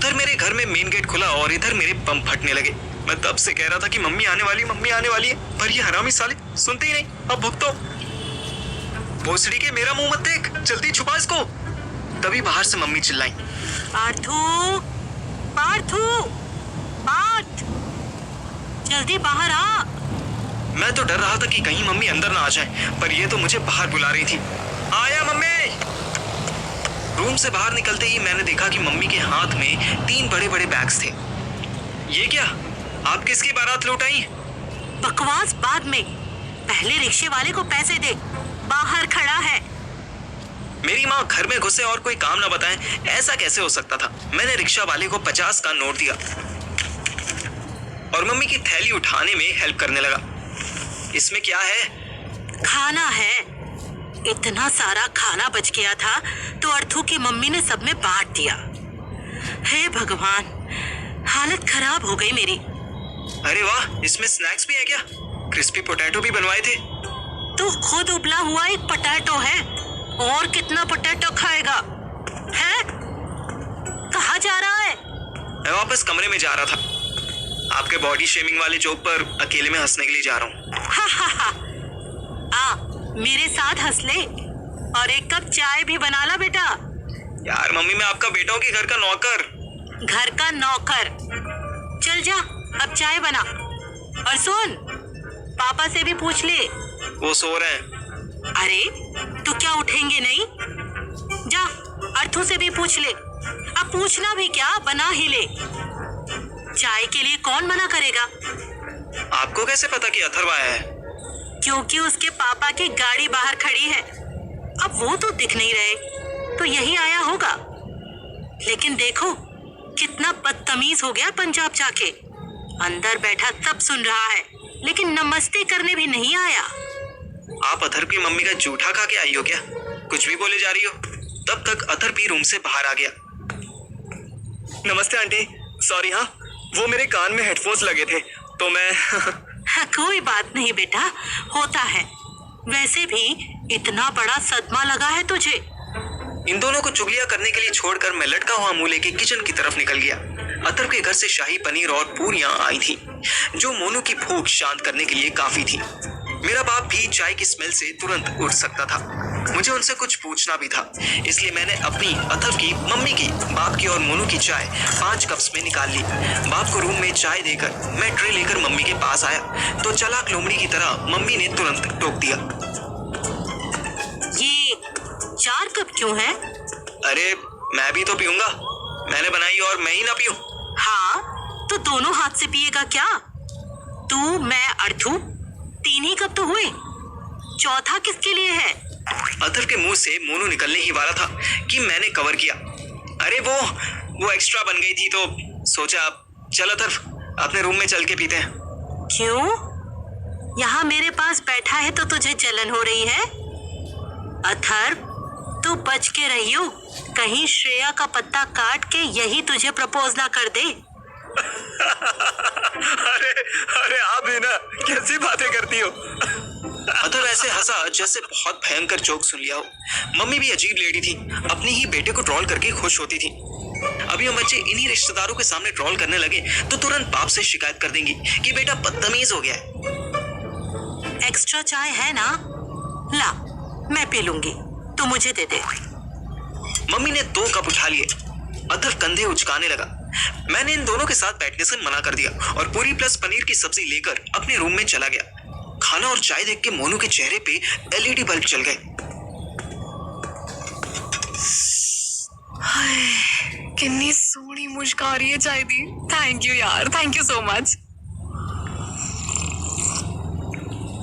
उधर मेरे घर में मेन गेट खुला और इधर मेरे बम फटने लगे। मैं तब से कह रहा था कि मम्मी आने वाली है, पर ये हरामी साले सुनते ही नहीं। अब भुगतो। भोसड़ी के मेरा मुंह मत देख, जल्दी छुपा इसको। तभी बाहर से मम्मी चिल्लाई, पार्थू, पार्थू, पार्थ, जल्दी बाहर आ। मैं तो डर रहा था कि कहीं मम्मी अंदर ना आ जाए, पर ये तो मुझे बाहर बुला रही थी। आया मम्मी। रूम से बाहर निकलते ही मैंने देखा कि मम्मी के हाथ में 3 बड़े-बड़े बैग्स थे। ये क्या? आप किसकी बारात लौटाई? बकवास बाद में, पहले रिक्शे वाले को पैसे दे, बाहर खड़ा है। मेरी माँ घर में घुसे और कोई काम ना बताएं, ऐसा कैसे हो सकता था? मैंने रिक्शा वाले को 50 का नोट दिया और मम्मी की थैली उठाने में हेल्प करने लगा। इसमें क्या है? खाना है। इतना सारा खाना बच गया था तो अर्थू की मम्मी ने सब में बांट दिया। हे भगवान, हालत खराब हो गई मेरी। अरे वाह, इसमें स्नैक्स भी है क्या? क्रिस्पी पोटैटो भी बनवाए थे। तू खुद उबला हुआ एक पोटैटो है, और कितना पोटैटो खाएगा? है? कहाँ जा रहा है? मैं वापस कमरे में जा रहा था। आपके बॉडी शेमिंग वाले जोक पर अकेले में हंसने के लिए जा रहा हूँ। हा हा हा। आ, मेरे साथ हंस ले और एक कप चाय भी बना ला बेटा। यार मम्मी, मैं आपका बेटा हूँ कि घर का नौकर? घर का नौकर। चल जा, अब चाय बना। और सुन, पापा से भी पूछ ले। वो सो रहे हैं। अरे तो क्या उठेंगे नहीं? जा, अर्थू से भी पूछ ले। अब पूछना भी क्या, बना ही ले। चाय के लिए कौन मना करेगा? आपको कैसे पता कि अथर्व आया है? क्योंकि उसके पापा की गाड़ी बाहर खड़ी है। अब वो तो दिख नहीं रहे, तो यही आया होगा। लेकिन देखो कितना बदतमीज हो गया पंजाब जाके। अंदर बैठा सब सुन रहा है, लेकिन नमस्ते करने भी नहीं आया। आप अथर्व की मम्मी का जूठा खा के आई हो क्या? कुछ भी बोले जा रही हो। तब तक अथर्व भी रूम से बाहर आ गया। नमस्ते आंटी, सॉरी। हाँ, वो मेरे कान में हेडफोन्स लगे थे तो मैं कोई बात नहीं बेटा, होता है। वैसे भी इतना बड़ा सदमा लगा है तुझे। इन दोनों को चुगलियां करने के लिए छोड़कर मैं लटका हुआ मुंह लेके किचन की तरफ निकल गया। अथर्व के घर से शाही पनीर और पूरियां आई थी, जो मोनू की भूख शांत करने के लिए काफी थी। मेरा बाप भी चाय की स्मेल से तुरंत उठ सकता था। मुझे उनसे कुछ पूछना भी था, इसलिए मैंने अपनी, अथर्व की, मम्मी की, बाप की और मोनू की चाय 5 कप्स में निकाल ली। बाप को रूम में चाय देकर मैं ट्रे लेकर मम्मी के पास आया तो चालाक लोमड़ी की तरह मम्मी ने तुरंत टोक दिया। ये 4 कप क्यों है? अरे मैं भी तो पीऊंगा, मैंने बनाई और मैं ही ना पीऊं? हाँ, तो दोनों हाथ से पिएगा क्या? तू, मैं, अर्थू, 3 ही कप तो हुए। चौथा किसके लिए है? अथर्व के मुंह से मोनू निकलने ही वाला था कि मैंने कवर किया। अरे वो एक्स्ट्रा बन गई थी तो सोचा चल अथर्व अपने रूम में चल के पीते हैं। क्यों? यहाँ मेरे पास बैठा है तो तुझे जलन हो रही है? अथर्व, तू बच के रहियो, कहीं श्रेया का पत्ता काट के यही तुझे प्रपोज ना कर दे। अरे आप भी ना कैसी बातें करती हो? अथर्व ऐसे हंसा जैसे बहुत भयंकर जोक सुन लिया हो। मम्मी भी अजीब लेडी थी, अपनी ही बेटे को ट्रोल करके खुश होती थी। अभी हम बच्चे इन्हीं रिश्तेदारों के सामने ट्रोल करने लगे तो तुरंत बाप से शिकायत कर देंगी कि बेटा बदतमीज हो गया है। एक्स्ट्रा चाय है ना? ला, मैं पी लूंगी, तू मुझे दे दे। मम्मी ने 2 कप उठा लिए। अथर्व कंधे उचकाने लगा। मैंने इन दोनों के साथ बैठने से मना कर दिया और पूरी प्लस पनीर की सब्जी लेकर अपने रूम में चला गया। खाना और चाय देख के मोनू के चेहरे पे एलईडी बल्ब जल गए। हाय, कितनी सोहनी मुश्क आ रही है चाय दी। थैंक यू यार, थैंक यू सो मच।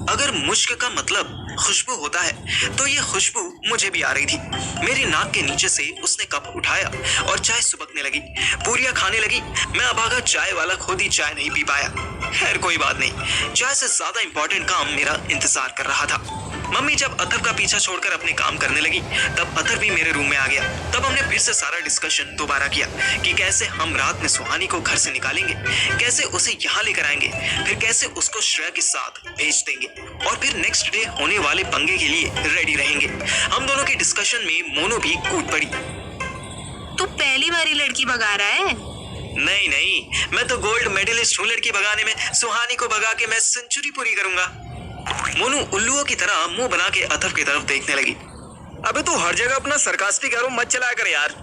अगर मुश्क का मतलब खुशबू होता है तो ये खुशबू मुझे भी आ रही थी। मेरी नाक के नीचे से उसने कप उठाया और चाय सुबकने लगी। पूरियां खाने लगी। मैं अभागा चाय वाला खुद ही चाय नहीं पी पाया। खैर कोई बात नहीं, चाय से ज्यादा इंपॉर्टेंट काम मेरा इंतजार कर रहा था। मम्मी जब अथर्व का पीछा छोड़कर अपने काम करने लगी तब अथर्व भी मेरे रूम में आ गया। तब हमने फिर से सारा डिस्कशन दोबारा किया कि कैसे हम रात में सुहानी को घर से निकालेंगे, कैसे उसे यहाँ लेकर आएंगे, फिर कैसे उसको श्रेया के साथ भेज देंगे और फिर नेक्स्ट डे होने वाले पंगे के लिए रेडी रहेंगे। हम दोनों के डिस्कशन में मोनू भी कूद पड़ी। तू पहली बारी लड़की भगा रहा है? नहीं नहीं, मैं तो गोल्ड मेडलिस्ट हूँ लड़की भगाने में। सुहानी को भगा के मैं सेंचुरी पूरी करूंगा। मोनू उल्लुओं की तरह मुंह बना के अथर्व की तरफ देखने लगी। अबे तू हर जगह अपना सरकास्टिक एरो मत चलाया कर यार।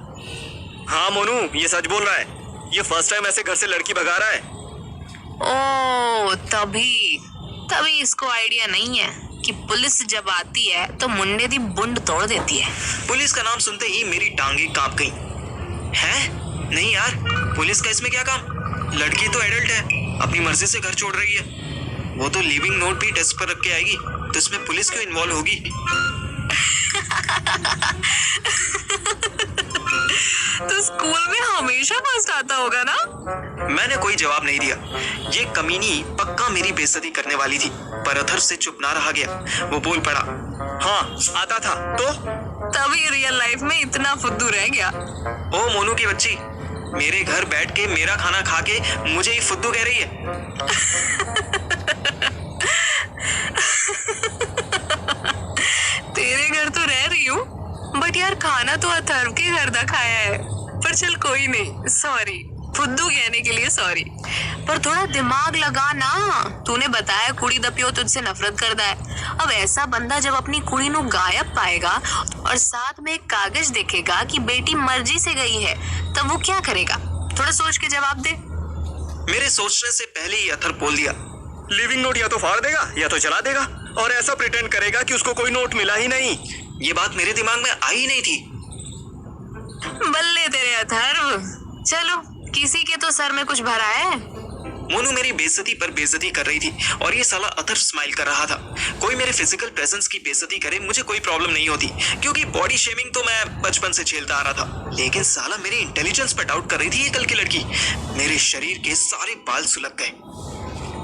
हाँ मोनू, ये सच बोल रहा है। ये फर्स्ट टाइम ऐसे घर से लड़की भगा रहा है। ओ तभी तभी इसको आइडिया नहीं है कि पुलिस जब आती है तो मुंडे दी बुंड तोड़ देती है। पुलिस का नाम सुनते ही मेरी टांगे कांप गई। हैं? नहीं यार, पुलिस का इसमें क्या काम? लड़की तो एडल्ट है, अपनी मर्जी से घर छोड़ रही है। वो तो लिविंग नोट भी डेस्क पर रख के आएगी, तो इसमें पुलिस क्यों इन्वॉल्व होगी? तो स्कूल में हमेशा फर्स्ट आता होगा ना? मैंने कोई जवाब नहीं दिया। ये कमीनी पक्का मेरी बेइज्जती करने वाली थी, पर अथर्व से चुप ना रहा गया। वो बोल पड़ा, हाँ आता था तो? तभी रियल लाइफ में इतना फुद्दू रह गया। ओ मोनू की बच्ची, मेरे घर बैठ के मेरा खाना खा के मुझे ही फुद्दू कह रही है। तेरे घर तो रह रही हूँ, बट यार खाना तो अथर्व के घर का खाया है। पर चल कोई नहीं, सॉरी, फुद्दू कहने के लिए सॉरी। पर थोड़ा दिमाग लगा ना। तूने बताया कुड़ी दा प्यो तुझसे नफरत करता है। अब ऐसा बंदा जब अपनी कुड़ी नु गायब पाएगा और साथ में एक कागज देखेगा कि बेटी मर्जी से गई है, तब वो क्या करेगा? थोड़ा सोच के जवाब दे। मेरे सोचने से पहले ही अथर्व बोल दिया, लिविंग नोट या तो फाड़ देगा या तो जला देगा, और ऐसा प्रिटेंड करेगा कि उसको कोई नोट मिला ही नहीं। ये बात मेरे दिमाग में आई नहीं थी। बल्ले तेरे अथर्व, चलो किसी के तो सर में कुछ भरा है। मोनू मेरी बेइज्जती पर बेइज्जती कर रही थी और ये साला अथर्व स्माइल कर रहा था। कोई मेरे फिजिकल प्रेजेंस की बेइज्जती करे, मुझे कोई प्रॉब्लम नहीं होती, क्योंकि बॉडी शेमिंग तो मैं बचपन से झेलता आ रहा था। लेकिन साला मेरी इंटेलिजेंस पर डाउट कर रही थी ये कल की लड़की। मेरे शरीर के सारे बाल सुलग गए।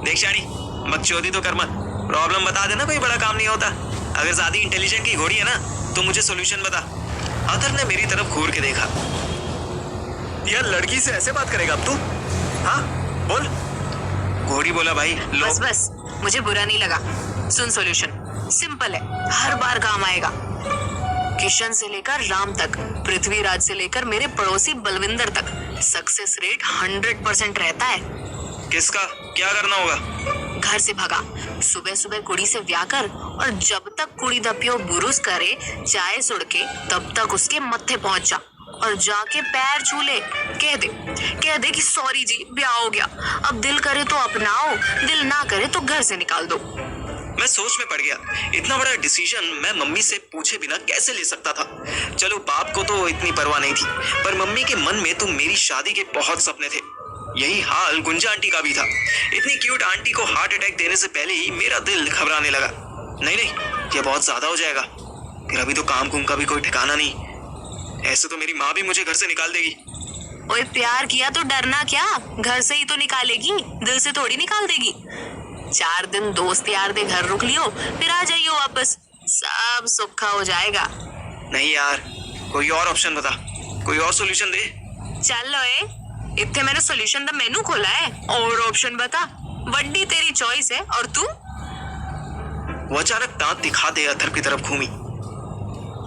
देख शानी, बकचोदी तो कर मत, प्रॉब्लम बता देना, कोई बड़ा काम नहीं होता। अगर ज्यादा इंटेलिजेंट की घोड़ी है ना, तो मुझे सोल्यूशन बता। अथर्व ने मेरी तरफ घूर के देखा। यार लड़की से ऐसे बात करेगा अब तू? हाँ बोल। घोड़ी बोला, भाई लो। बस बस, मुझे बुरा नहीं लगा। सुन, सॉल्यूशन सिंपल है, हर बार काम आएगा। किशन से लेकर राम तक, पृथ्वीराज से लेकर मेरे पड़ोसी बलविंदर तक, सक्सेस रेट 100% रहता है। किसका क्या करना होगा? घर से भगा, सुबह सुबह कुड़ी से ब्याह कर, और जब तक कुड़ी दा प्यो बुरुस करे चाय सुड़ के, तब तक उसके मत्थे पहुंच जा और जाके पैर छू ले। कह दे कि सॉरी जी, ब्याह हो गया, अब दिल करे तो अपनाओ, दिल ना करे तो घर से निकाल दो। मैं सोच में पड़ गया। इतना बड़ा डिसीजन मैं मम्मी से पूछे बिना कैसे ले सकता था? चलो बाप को तो इतनी परवाह नहीं थी, पर मम्मी के मन में तो मेरी शादी के बहुत सपने थे। यही हाल गुंजा आंटी का भी था। इतनी क्यूट आंटी को हार्ट अटैक देने से पहले ही मेरा दिल घबराने लगा। नहीं, ये बहुत ज्यादा हो जाएगा। फिर अभी तो काम कुम का भी कोई ठिकाना नहीं। ऐसे तो मेरी माँ भी मुझे घर से निकाल देगी। ओए प्यार किया तो डरना क्या? घर से ही तो निकालेगी, दिल से थोड़ी निकाल देगी। 4 दिन दोस्त यार दे घर रुक लियो, फिर आ जाइयो वापस, सब सुखा हो जाएगा। नहीं यार, कोई और ऑप्शन बता, कोई और सोल्यूशन दे। चल ओए, इतने मैंने सोल्यूशन दा मेनू खोला है, और ऑप्शन बता। वड्डी तेरी चॉइस है। और तू? वो अचानक दांत दिखाते अथर्व की तरफ घूमी।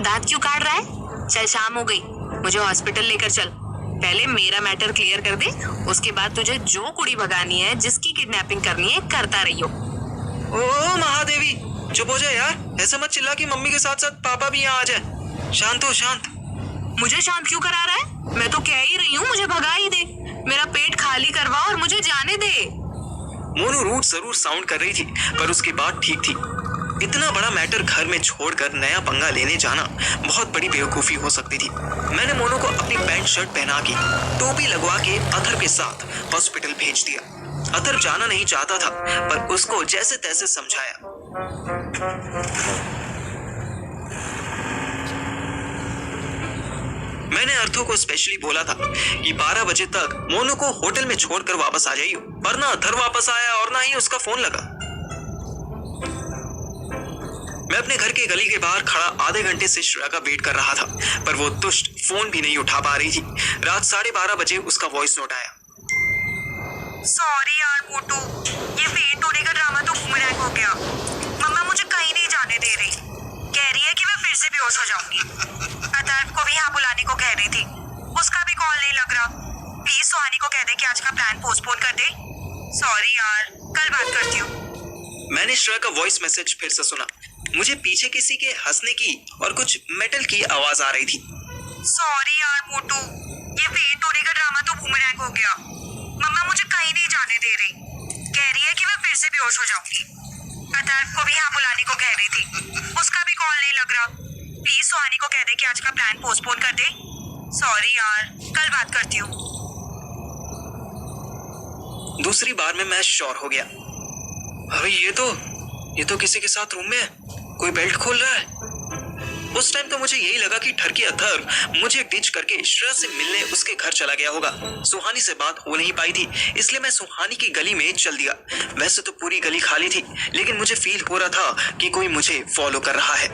दांत क्यों काट रहा है? चल शाम हो गई, मुझे हॉस्पिटल लेकर चल। पहले मेरा मैटर क्लियर कर दे, उसके बाद तुझे जो कुड़ी भगानी है, जिसकी किडनैपिंग करनी है, करता रहियो। ओ महादेवी, चुप हो जाए यार। ऐसा मत चिल्ला कि मम्मी के साथ साथ पापा भी यहाँ आ जाए। शांत हो, शांत। मुझे शांत क्यों करा रहा है? मैं तो कह ही रही हूँ मुझे भगा ही दे, मेरा पेट खाली करवा और मुझे जाने दे। मोनू रूट जरूर साउंड कर रही थी, पर उसकी बात ठीक थी। इतना बड़ा मैटर घर में छोड़कर नया पंगा लेने जाना बहुत बड़ी बेवकूफी हो सकती थी। मैंने मोनू को अपनी पैंट शर्ट पहना के, टोपी लगवा के अथर्व के साथ हॉस्पिटल भेज दिया। अथर्व जाना नहीं चाहता था, पर उसको जैसे तैसे समझाया। मैंने अर्थों को स्पेशली बोला था कि 12 बजे तक मोनू को होटल में छोड़कर वापस आ जाइयो, पर ना अथर्व वापस आया और ना ही उसका फोन लगा। मैं अपने घर के गली के बाहर खड़ा आधे घंटे से श्रेया का वेट कर रहा था, पर वो दुष्ट फोन भी नहीं उठा पा रही थी। रात 12:30 बजे उसका वॉइस नोट आया। सॉरी यार मोटू, ये वेट होने का ड्रामा तो बूमरैंग हो गया। मम्मा मुझे कहीं नहीं जाने दे रही, कह रही है कि मैं फिर से बेहोश हो जाऊंगी। अथर्व को भी यहाँ बुलाने को कह रही थी, उसका को कह दे कि आज का प्लान पोस्टपोन कर दे। सॉरी यार, कल बात करती हूँ। मैंने श्रेया का वॉइस मैसेज फिर से सुना। मुझे पीछे किसी के हंसने की और कुछ मेटल की आवाज आ रही थी। सॉरी यार मोटू, ये पेट होने का ड्रामा तो बूमरैंग हो गया। मम्मा मुझे कहीं नहीं जाने दे रही, कह रही है कि मैं फिर से बेहोश हो जाऊंगी। अथर्व को भी यहाँ बुलाने को कह रही थी, उसका भी कॉल नहीं लग रहा। प्लीज सुहानी को कह दे कि आज का प्लान पोस्टपोन कर दे। सॉरी यार, कल बात करती हूँ। दूसरी बार में मैं श्योर हो गया। अरे ये तो किसी के साथ रूम में है, कोई बेल्ट खोल रहा है। उस टाइम तो मुझे यही लगा कि ठरकी अथर्व मुझे डिच करके श्रेया से मिलने उसके घर चला गया होगा। सुहानी से बात हो नहीं पाई थी, इसलिए मैं सुहानी की गली में चल दिया। वैसे तो पूरी गली खाली थी, लेकिन मुझे फील हो रहा था कि कोई मुझे फॉलो कर रहा है।